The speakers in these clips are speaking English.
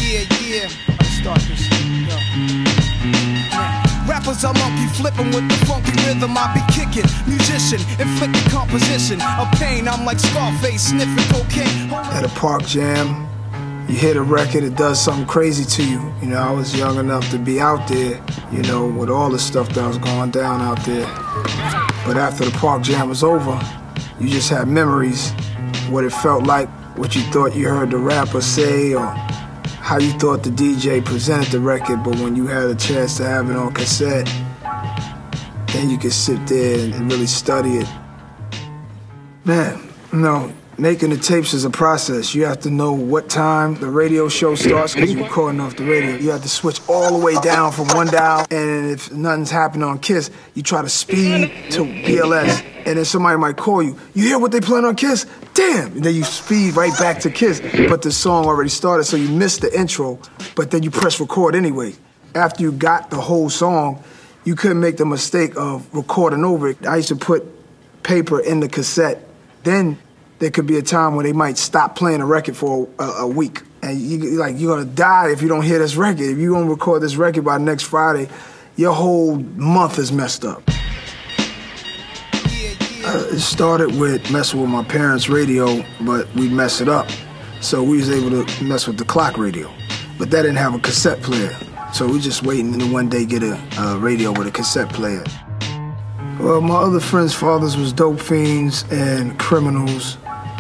Yeah. Let's start this. Yo. Rappers are monkey flipping with the funky rhythm I be kicking. Musician, inflicting composition of pain. I'm like Scarface sniffing cocaine. At a park jam, you hit a record, it does something crazy to you. You know, I was young enough to be out there, you know, with all the stuff that was going down out there. But after the park jam was over, you just had memories, what it felt like, what you thought you heard the rapper say, or how you thought the DJ presented the record. But when you had a chance to have it on cassette, then you could sit there and really study it. Man, you know, making the tapes is a process. You have to know what time the radio show starts because you're recording off the radio. You have to switch all the way down from one dial, and if nothing's happening on KISS, you try to speed to BLS, and then somebody might call you. You hear what they playing on KISS? Damn! And then you speed right back to KISS, but the song already started, so you missed the intro, but then you press record anyway. After you got the whole song, you couldn't make the mistake of recording over it. I used to put paper in the cassette. Then there could be a time when they might stop playing a record for a week. And you're gonna die if you don't hear this record. If you don't record this record by next Friday, your whole month is messed up. It started with messing with my parents' radio, but we'd mess it up. So we was able to mess with the clock radio. But that didn't have a cassette player. So we just waiting and then one day get a radio with a cassette player. Well, my other friends' fathers was dope fiends and criminals,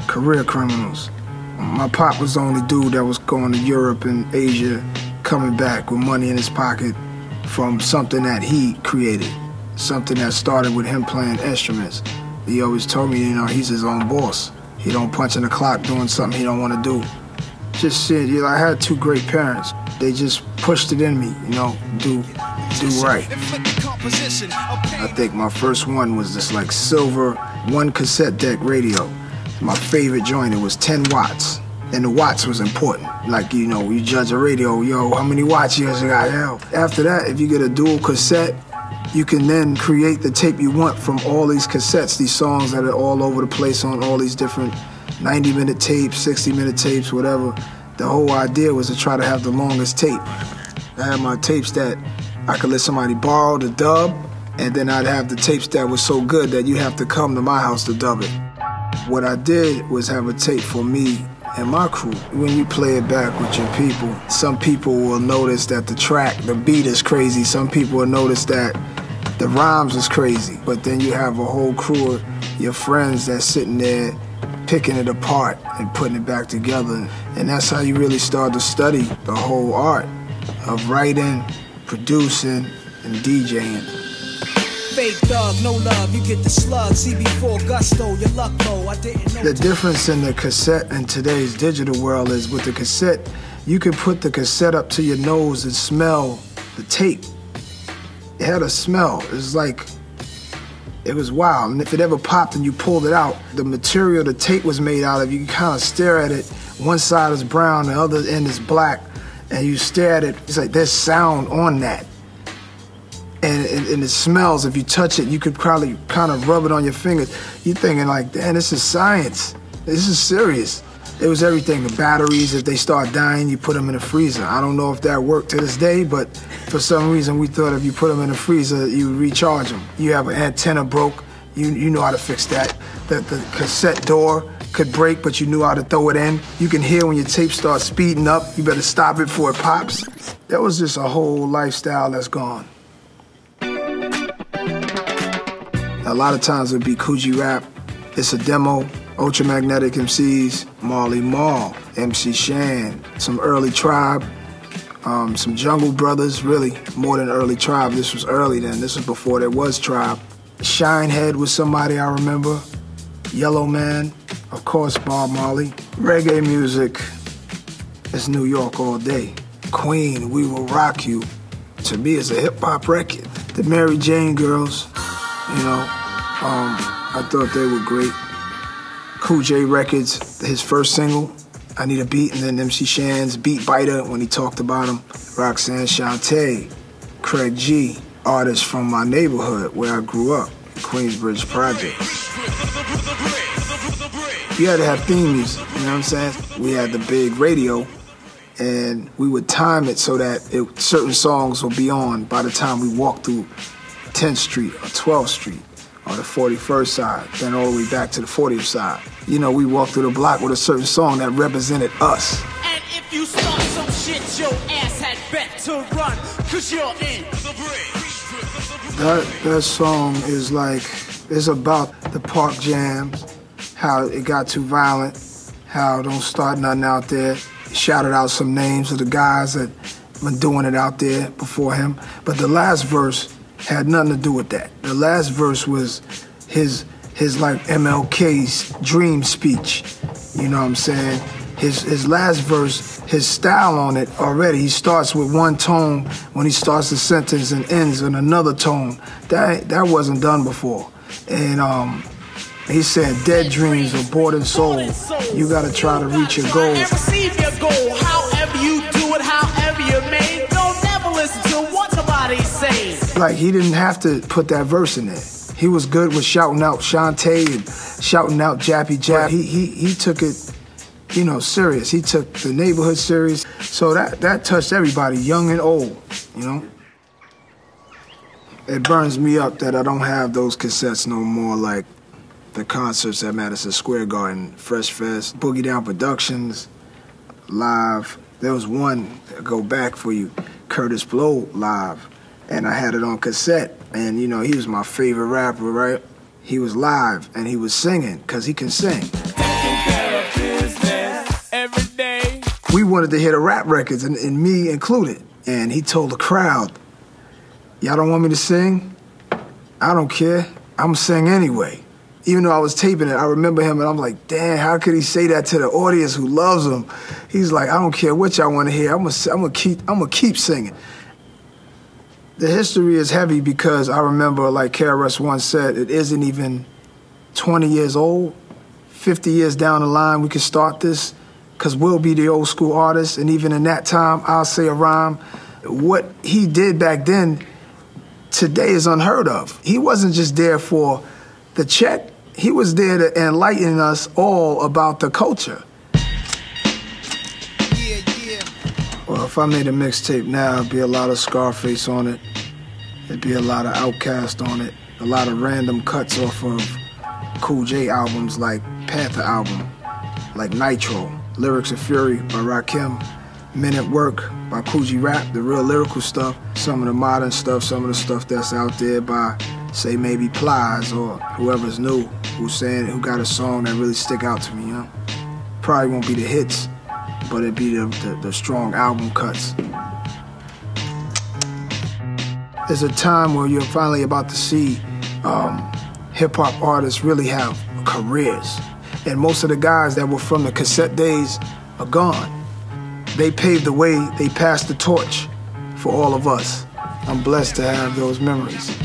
career criminals. My pop was the only dude that was going to Europe and Asia, coming back with money in his pocket from something that he created, something that started with him playing instruments. He always told me, you know, he's his own boss. He don't punch in the clock doing something he don't want to do. Just shit, you know, I had two great parents. They just pushed it in me, you know, do right. I think my first one was this like silver one cassette deck radio. My favorite joint, it was 10 watts. And the watts was important. Like, you know, you judge a radio, yo, how many watts you got? Yo. After that, if you get a dual cassette, you can then create the tape you want from all these cassettes, these songs that are all over the place on all these different 90-minute tapes, 60-minute tapes, whatever. The whole idea was to try to have the longest tape. I had my tapes that I could let somebody borrow the dub, and then I'd have the tapes that were so good that you have to come to my house to dub it. What I did was have a tape for me and my crew. When you play it back with your people, some people will notice that the track, the beat is crazy. Some people will notice that the rhymes is crazy. But then you have a whole crew of your friends that's sitting there picking it apart and putting it back together. And that's how you really start to study the whole art of writing, producing, and DJing. Fake thug, no love, you get the slug. CB4 gusto, your luck low. I didn't know. The difference in the cassette and today's digital world is with the cassette, you can put the cassette up to your nose and smell the tape. It had a smell. It was like, it was wild. And if it ever popped and you pulled it out, the material the tape was made out of, you can kind of stare at it. One side is brown, the other end is black. And you stare at it, it's like there's sound on that. And it smells. If you touch it, you could probably kind of rub it on your fingers. You're thinking like, damn, this is science. This is serious. It was everything. The batteries, if they start dying, you put them in a freezer. I don't know if that worked to this day, but for some reason we thought if you put them in a freezer, you would recharge them. You have an antenna broke, you know how to fix that. The cassette door could break, but you knew how to throw it in. You can hear when your tape starts speeding up, you better stop it before it pops. That was just a whole lifestyle that's gone. A lot of times it'd be Coogee Rap, It's a Demo, Ultramagnetic MCs, Marley Marl, MC Shan, some early Tribe, some Jungle Brothers, really more than early Tribe. This was early then, this was before there was Tribe. Shinehead was somebody I remember, Yellow Man, of course Bob Marley. Reggae music is New York all day. Queen, We Will Rock You, to me is a hip-hop record. The Mary Jane Girls, you know, I thought they were great. Cool J Records, his first single, I Need a Beat, and then MC Shan's Beat Biter when he talked about him. Roxanne Shante, Craig G, artists from my neighborhood where I grew up, Queensbridge Project. You had to have theme music, you know what I'm saying? We had the big radio, and we would time it so that certain songs will be on by the time we walk through 10th Street or 12th Street or the 41st side, then all the way back to the 40th side. You know, we walked through the block with a certain song that represented us. And if you start some shit, your ass had bet to run, cause you're in the bridge. That song is like, it's about the park jams, how it got too violent, how don't start nothing out there. He shouted out some names of the guys that been doing it out there before him. But the last verse had nothing to do with that. The last verse was his like MLK's dream speech. You know what I'm saying? His last verse, his style on it already, he starts with one tone when he starts the sentence and ends in another tone. That wasn't done before. And he said, dead dreams or bored soul, you gotta try to reach your goal. Receive your goal, however you do it, however you may. Don't never listen to what somebody says. Like, he didn't have to put that verse in there. He was good with shouting out Shantae and shouting out Jappy Jap. He took it, you know, serious. He took the neighborhood serious. So that touched everybody, young and old, you know. It burns me up that I don't have those cassettes no more, like the concerts at Madison Square Garden, Fresh Fest, Boogie Down Productions, live. There was one, go back for you, Curtis Blow live, and I had it on cassette. And, you know, he was my favorite rapper, right? He was live, and he was singing, because he can sing. Taking care of business every day. We wanted to hear the rap records, and me included. And he told the crowd, y'all don't want me to sing? I don't care. I'm gonna sing anyway. Even though I was taping it, I remember him, and I'm like, damn, how could he say that to the audience who loves him? He's like, I don't care what y'all want to hear. I'm gonna keep singing. The history is heavy because I remember, like KRS once said, it isn't even 20 years old. 50 years down the line, we can start this because we'll be the old school artists. And even in that time, I'll say a rhyme. What he did back then, today is unheard of. He wasn't just there for the check. He was there to enlighten us all about the culture. Well, if I made a mixtape now, it'd be a lot of Scarface on it. It'd be a lot of Outkast on it. A lot of random cuts off of Cool J albums like Panther album, like Nitro, Lyrics of Fury by Rakim, Men at Work by Coogee Rap, the real lyrical stuff, some of the modern stuff, some of the stuff that's out there by, say, maybe Plies or whoever's new, who got a song that really stick out to me, you know? Probably won't be the hits, but it'd be the strong album cuts. There's a time where you're finally about to see hip-hop artists really have careers. And most of the guys that were from the cassette days are gone. They paved the way, they passed the torch for all of us. I'm blessed to have those memories.